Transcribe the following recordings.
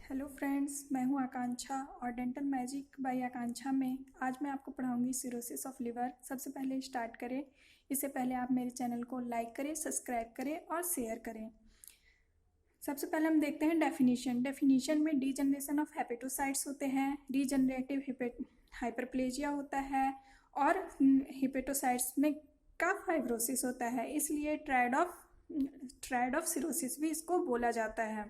Hello friends, मैं हूं आकांक्षा और डेंटल मैजिक बाय आकांक्षा में आज मैं आपको पढ़ाऊंगी सिरोसिस ऑफ लिवर। सबसे पहले स्टार्ट करें, इससे पहले आप मेरे चैनल को लाइक करें, सब्सक्राइब करें और शेयर करें। सबसे पहले हम देखते हैं डेफिनेशन में डीजनरेशन ऑफ हेपेटोसाइट्स होते हैं, रीजनरेटिव हाइपरप्लेजिया होता है और हेपेटोसाइट्स में का फाइब्रोसिस होता है। इसलिए ट्रायड ऑफ सिरोसिस भी इसको बोला जाता है,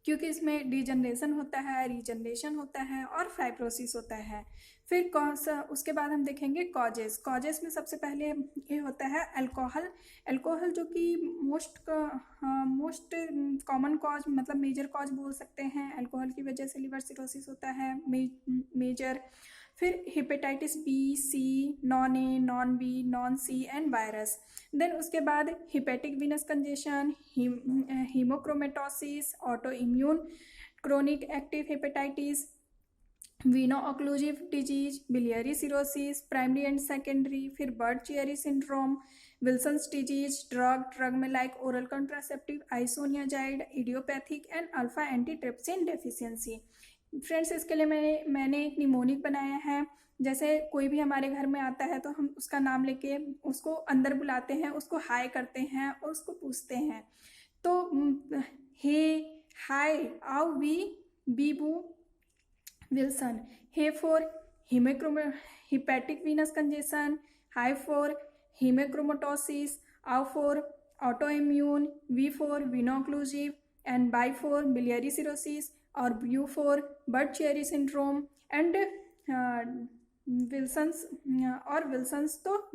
क्योंकि इसमें डीजनरेशन होता है, रीजनरेशन होता है और फाइब्रोसिस होता है। फिर कौन सा, उसके बाद हम देखेंगे कॉजेस में सबसे पहले ये होता है अल्कोहल जो कि मोस्ट कॉमन कॉज मतलब मेजर कॉज बोल सकते हैं। अल्कोहल की वजह से लिवर सिरोसिस होता है मेजर। फिर hepatitis B, C, non A, non B, non C and virus. Then उसके बाद hepatic venous congestion, haemochromatosis, auto immune chronic active hepatitis, veno occlusive disease, biliary cirrhosis primary and secondary. फिर Budd Chiari syndrome, Wilson's disease, drug में like oral contraceptive, isoniazid, idiopathic and alpha antitrypsin deficiency. Friends, इसके लिए मैंने एक mnemonic बनाया है। जैसे कोई भी हमारे घर में आता है तो हम उसका नाम लेके उसको अंदर बुलाते हैं, उसको हाय करते हैं और उसको पूछते हैं। तो हे, हाय, आओ, बीबू, विल्सन। हे फॉर हिपेटिक वीनस कंजेशन, हाई फॉर हीमोक्रोमेटोसिस, आओ for auto immune, V for venoocclusive and बाई फॉर बिलियरी सिरोसिस और यू for Budd Chiari syndrome and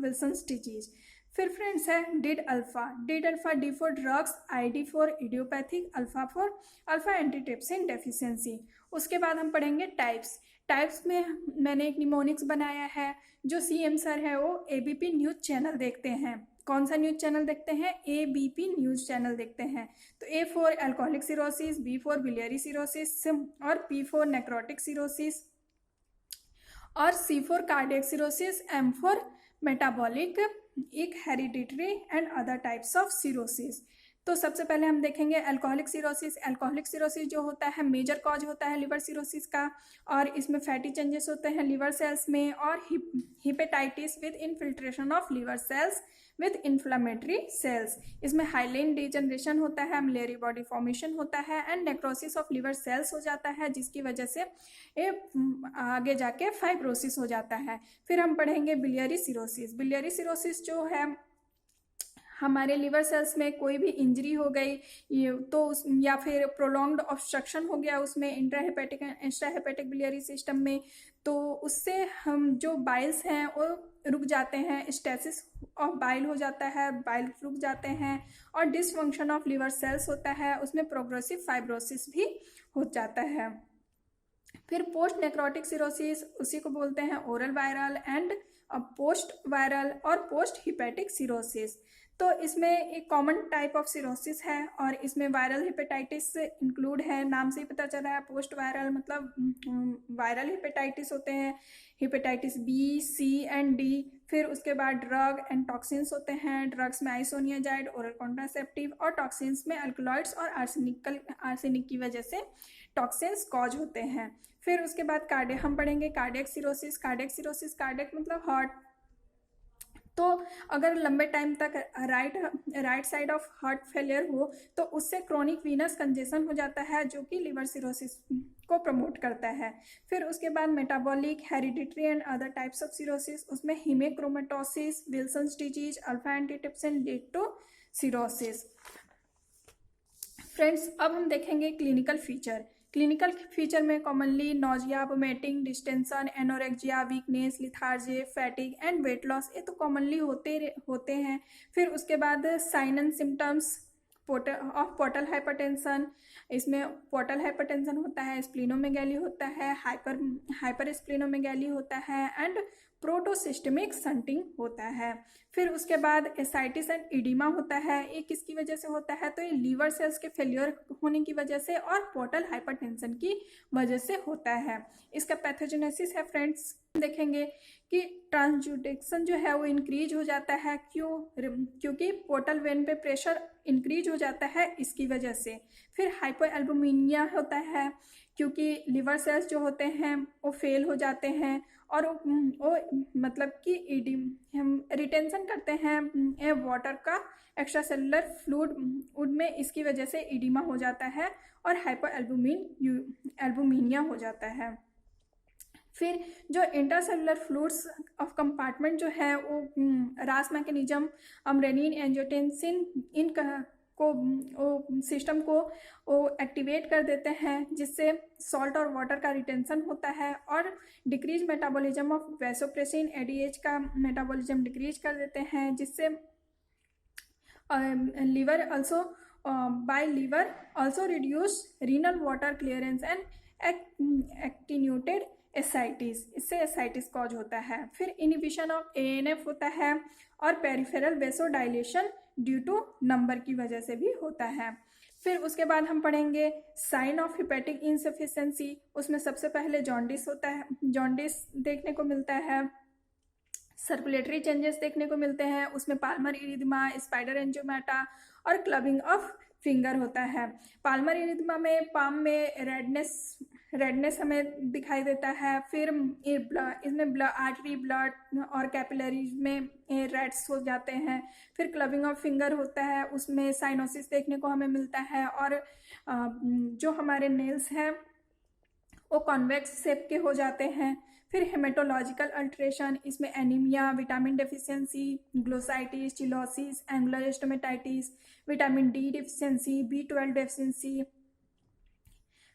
Wilson's disease. फिर फ्रेंड्स है डिड alpha D for drugs, I D for idiopathic, alpha for alpha antitrypsin deficiency. उसके बाद हम पढ़ेंगे टाइप्स में मैंने एक निमोनिक्स बनाया है। जो सीएम सर है वो एबीपी न्यूज़ चैनल देखते हैं। कौन सा न्यूज़ चैनल देखते हैं? एबीपी न्यूज़ चैनल देखते हैं। तो A for alcoholic cirrhosis, B for biliary cirrhosis और पी फॉर नेक्रोटिक सिरोसिस और C for cardiac cirrhosis, M for metabolic, एक hereditary and other types of cirrhosis. तो सबसे पहले हम देखेंगे अल्कोहलिक सिरोसिस जो होता है मेजर कॉज होता है लिवर सिरोसिस का, और इसमें फैटी चेंजेस होते हैं लिवर सेल्स में, और hepatitis with infiltration of liver cells with inflammatory sales. इसमें हाइलाइन डिजनरेशन होता है, मिलियरी बॉडी फॉर्मेशन होता है and necrosis of liver cells हो जाता है, जिसकी वजह से ये आगे जाके फाइब्रोसिस हो जाता है। फिर हम पढ़ेंगे बिलियरी सिरोसिस जो है हमारे लिवर सेल्स में कोई भी इंजरी हो गई तो या फिर प्रोलॉन्ग्ड ऑब्स्ट्रक्शन हो गया उसमें इंट्राहेपेटिक एक्स्ट्राहेपेटिक बिलियरी सिस्टम में, तो उससे हम जो बाइल्स हैं वो रुक जाते हैं, स्टेसिस ऑफ बाइल हो जाता है, बाइल रुक जाते हैं और डिसफंक्शन ऑफ लिवर सेल्स होता है, उसमें प्रोग्रेसिव फाइब्रोसिस भी हो जाता है। फिर पोस्ट नेक्रोटिक सिरोसिस, उसी को बोलते हैं oral viral and post viral और पोस्ट हिपेटिक सिरोसिस। तो इसमें एक कॉमन टाइप ऑफ सिरोसिस है और इसमें वायरल हेपेटाइटिस इंक्लूड है। नाम से ही पता चल रहा है, पोस्ट वायरल मतलब वायरल हेपेटाइटिस होते हैं, hepatitis B, C and D. फिर उसके बाद ड्रग एंड टॉक्सिन्स होते हैं। ड्रग्स में आइसोनियाजाइड, ओरल कॉन्ट्रासेप्टिव, और टॉक्सिन्स में अल्कलॉइड्स और आर्सेनिक की वजह से टॉक्सिन्स कॉज होते हैं। फिर उसके बाद हम पढ़ेंगे कार्डियक सिरोसिस कार्डियक मतलब हार्ट। तो अगर लंबे टाइम तक right side of heart failure हो तो उससे क्रोनिक वीनस कंजेशन हो जाता है, जो कि लिवर सिरोसिस को प्रमोट करता है। फिर उसके बाद metabolic, hereditary and other types of cirrhosis, उसमें haemochromatosis, Wilson's disease, alpha antitrypsin lead to cirrhosis. Friends, अब हम देखेंगे क्लिनिकल फीचर में commonly nausea, vomiting, distension, anorexia, weakness, lethargy, fatigue and weight loss, ये तो कॉमनली होते हैं। फिर उसके बाद sign and symptoms of portal hypertension, इसमें पोर्टल हाइपरटेंशन होता है, स्प्लीनोमेगैली होता है, हाइपर स्प्लीनोमेगैली होता है एंड प्रोटोसिस्टमिक संटिंग होता है। फिर उसके बाद एसाइटिस एंड इडिमा होता है। ये किसकी वजह से होता है? तो ये लीवर सेल्स के फेलियर होने की वजह से और पोर्टल हाइपरटेंशन की वजह से होता है। इसका पैथोजेनेसिस है फ्रेंड्स, देखेंगे कि ट्रांसड्यूटेशन जो है वो इंक्रीज हो जाता है। क्योंकि पोर्टल वेन पे प्रेशर इंक्रीज हो जाता है इसकी वजह से। फिर हाइपोएल्बुमिनिया होता है, क्योंकि लिवर सेल्स जो होते हैं वो फेल हो जाते हैं और वो मतलब कि हम रिटेंशन करते हैं वाटर का एक्स्ट्रा सेलुलर फ्लूइड में, इसकी वजह से इडिमा हो जाता है और हाइपोएल्बुमिनिया हो जाता है। फिर जो इंटरसेलुलर फ्लूइड्स ऑफ कंपार्टमेंट जो है वो रास मैकेनिज्म रेनिन एंजियोटेंसिन इन को सिस्टम को वो एक्टिवेट कर देते हैं, जिससे सॉल्ट और वाटर का रिटेंशन होता है और decrease metabolism of vasopressin ADH का मेटाबॉलिज्म डिक्रीज कर देते हैं, जिससे liver also by liver also reduce renal water clearance and attenuated ascites, इससे एसाइटिस कॉज होता है। फिर इनिबिशन ऑफ एएनएफ होता है और peripheral vasodilation due to number की वजह से भी होता है। फिर उसके बाद हम पढ़ेंगे साइन ऑफ हिपेटिक इनसफिशिएंसी। उसमें सबसे पहले जॉन्डिस होता है, जॉन्डिस देखने को मिलता है। सर्कुलेटरी चेंजेस देखने को मिलते हैं, उसमें पाल्मर इरिथमा, स्पाइडर एंजियोमाटा और क्लबिंग ऑफ फिंगर होता है। पाल्मर इरिथमा में पाम में रेडनेस हमें दिखाई देता है। फिर इसमें आर्टरी ब्लड और कैपिलरीज में रेड्स हो जाते हैं। फिर क्लबिंग ऑफ फिंगर होता है, उसमें साइनोसिस देखने को हमें मिलता है और जो हमारे नेल्स हैं वो कॉन्वेक्स शेप के हो जाते हैं। फिर हेमेटोलॉजिकल अल्ट्रेशन, इसमें anaemia, vitamin deficiency, glossitis, cheilosis, angular stomatitis, vitamin D deficiency, B12 deficiency.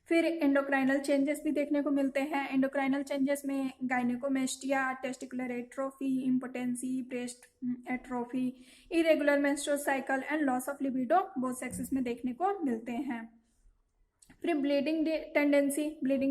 फिर एंडोक्राइनल चेंजेस भी देखने को मिलते हैं। एंडोक्राइनल चेंजेस में gynaecomastia, testicular atrophy, impotency, breast atrophy, irregular menstrual cycle and loss of libido both sexes में देखने को मिलते हैं। फिर ब्लीडिंग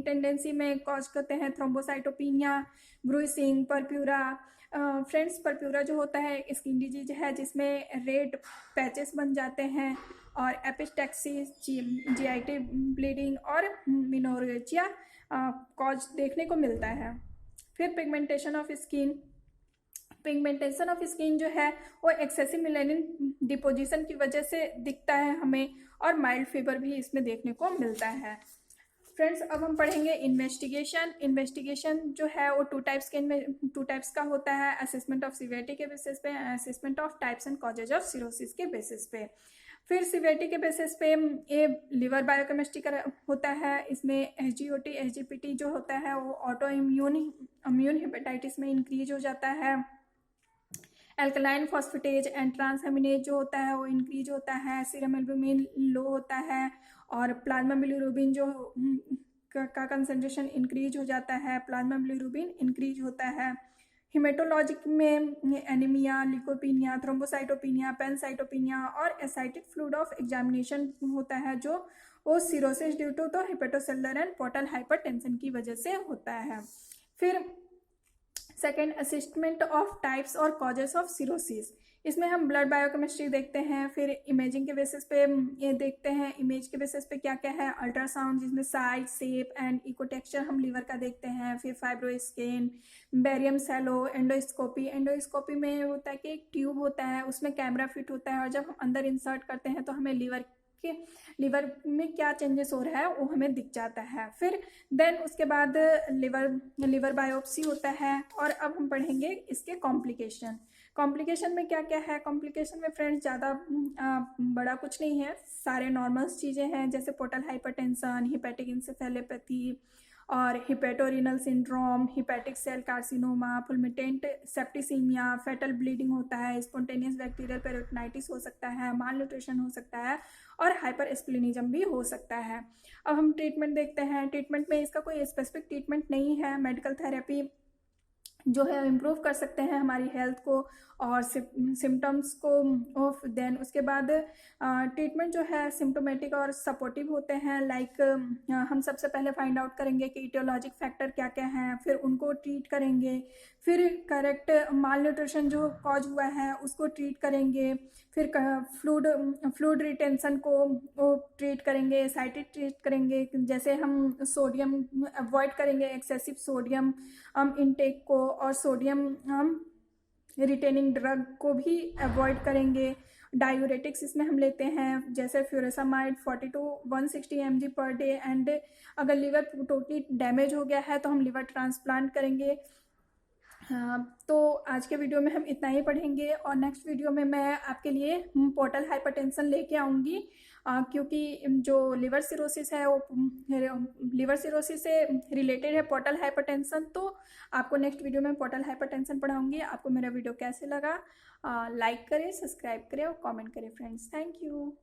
टेंडेंसी में कॉज करते हैं थ्रोम्बोसाइटोपिनिया, ब्रूइसिंग, परप्यूरा। फ्रेंड्स, परप्यूरा जो होता है स्किन डिजीज है जिसमें रेड पैचेस बन जाते हैं, और एपिस्टैक्सिस, जीआईटी ब्लीडिंग और मिनोरेजिया कॉज देखने को मिलता है। फिर पिगमेंटेशन ऑफ स्किन जो है वो एक्सेसिव मेलानिन डिपोजिशन की वजह से दिखता है हमें, और माइल्ड फीवर भी इसमें देखने को मिलता है। फ्रेंड्स, अब हम पढ़ेंगे इन्वेस्टिगेशन जो है वो टू टाइप्स का होता है, असेसमेंट ऑफ सीवियरिटी के बेसिस पे, assessment of types and causes of cirrhosis के बेसिस पे। फिर सीवियरिटी के बेसिस पे ये लिवर बायोकेमिस्ट्री का होता है, इसमें SGOT SGPT जो होता है वो ऑटो इम्यून हेपेटाइटिस में इंक्रीज हो जाता है। एल्कलाइन फॉस्फेटेज एंड ट्रांसएमिनेज जो होता है वो इंक्रीज होता है। सीरम एल्बुमिन लो होता है और प्लाज्मा बिलिरुबिन जो का कंसंट्रेशन इंक्रीज हो जाता है, प्लाज्मा बिलिरुबिन इंक्रीज होता है। हिमेटोलॉजिक में एनीमिया, ल्यूकोपीनिया, थ्रोम्बोसाइटोपिनिया, पैनसाइटोपिनिया और एसाइटिक फ्लूइड ऑफ एग्जामिनेशन होता है, जो वो सिरोसिस ड्यू टू तो हेपेटोसेलुलर एंड पोर्टल हाइपरटेंशन की वजह से होता है। फिर सेकेंड, असेसमेंट ऑफ टाइप्स और कॉजेस ऑफ सिरोसिस। इसमें हम ब्लड बायोकेमिस्ट्री देखते हैं, फिर इमेजिंग के बेसिस पे ये देखते हैं, इमेज के बेसिस पे क्या क्या है, अल्ट्रासाउंड जिसमें साइज, शेप एंड इकोटेक्सचर हम लीवर का देखते हैं। फिर फाइब्रोस्कैन, बेरियम सैलो, एंडोस्कोपी में होता है कि एक ट्यूब होता है, उसमें कैमरा फिट होता है, और जब हम अंदर इंसर्ट करते हैं तो हमें लीवर में क्या चेंजेस हो रहा है वो हमें दिख जाता है। फिर देन उसके बाद लिवर बायोप्सी होता है। और अब हम पढ़ेंगे इसके कॉम्प्लिकेशन में क्या क्या है। कॉम्प्लिकेशन में फ्रेंड्स ज़्यादा बड़ा कुछ नहीं है, सारे नॉर्मल्स चीज़ें हैं, जैसे पोर्टल हाइपरटेंशन, हिपेटिक इंसेफेलोपैथी और hepatorenal syndrome, hepatic cell carcinoma, fulminant septicaemia, fatal bleeding होता है, स्पॉन्टेनियस बैक्टीरियल पेरिटोनाइटिस हो सकता है, माल न्यूट्रिशन हो सकता है और हाइपर स्प्लिनिज्म भी हो सकता है। अब हम ट्रीटमेंट देखते हैं। ट्रीटमेंट में इसका कोई स्पेसिफिक ट्रीटमेंट नहीं है, मेडिकल थेरेपी जो है इम्प्रूव कर सकते हैं हमारी हेल्थ को और सिम्टम्स को ऑफ। देन उसके बाद ट्रीटमेंट जो है सिम्टोमेटिक और सपोर्टिव होते हैं। लाइक हम सबसे पहले फाइंड आउट करेंगे कि इटियोलॉजिक फैक्टर क्या क्या हैं, फिर उनको ट्रीट करेंगे। फिर करेक्ट माल न्यूट्रिशन जो कॉज हुआ है उसको ट्रीट करेंगे। फिर फ्लूइड रिटेंशन को वो ट्रीट करेंगे, एसाइटिस ट्रीट करेंगे, जैसे हम सोडियम अवॉइड करेंगे, एक्सेसिव सोडियम इनटेक को, और सोडियम हम रिटेनिंग ड्रग को भी अवॉइड करेंगे। डायूरेटिक्स इसमें हम लेते हैं जैसे फ्यूरेसामाइड 40 to 160 mg per day. And अगर लिवर टोटली डैमेज हो गया है तो हम लिवर ट्रांसप्लांट करेंगे। हाँ, तो आज के वीडियो में हम इतना ही पढ़ेंगे और नेक्स्ट वीडियो में मैं आपके लिए पोर्टल हाइपरटेंशन लेके आऊँगी, क्योंकि जो लिवर सिरोसिस है वो लिवर सिरोसिस से रिलेटेड है पोर्टल हाइपरटेंशन। तो आपको नेक्स्ट वीडियो में पोर्टल हाइपरटेंशन पढ़ाऊँगी। आपको मेरा वीडियो कैसे लगा, लाइक करें, सब्सक्राइब करें और कमेंट करें फ्रेंड्स। Thank you.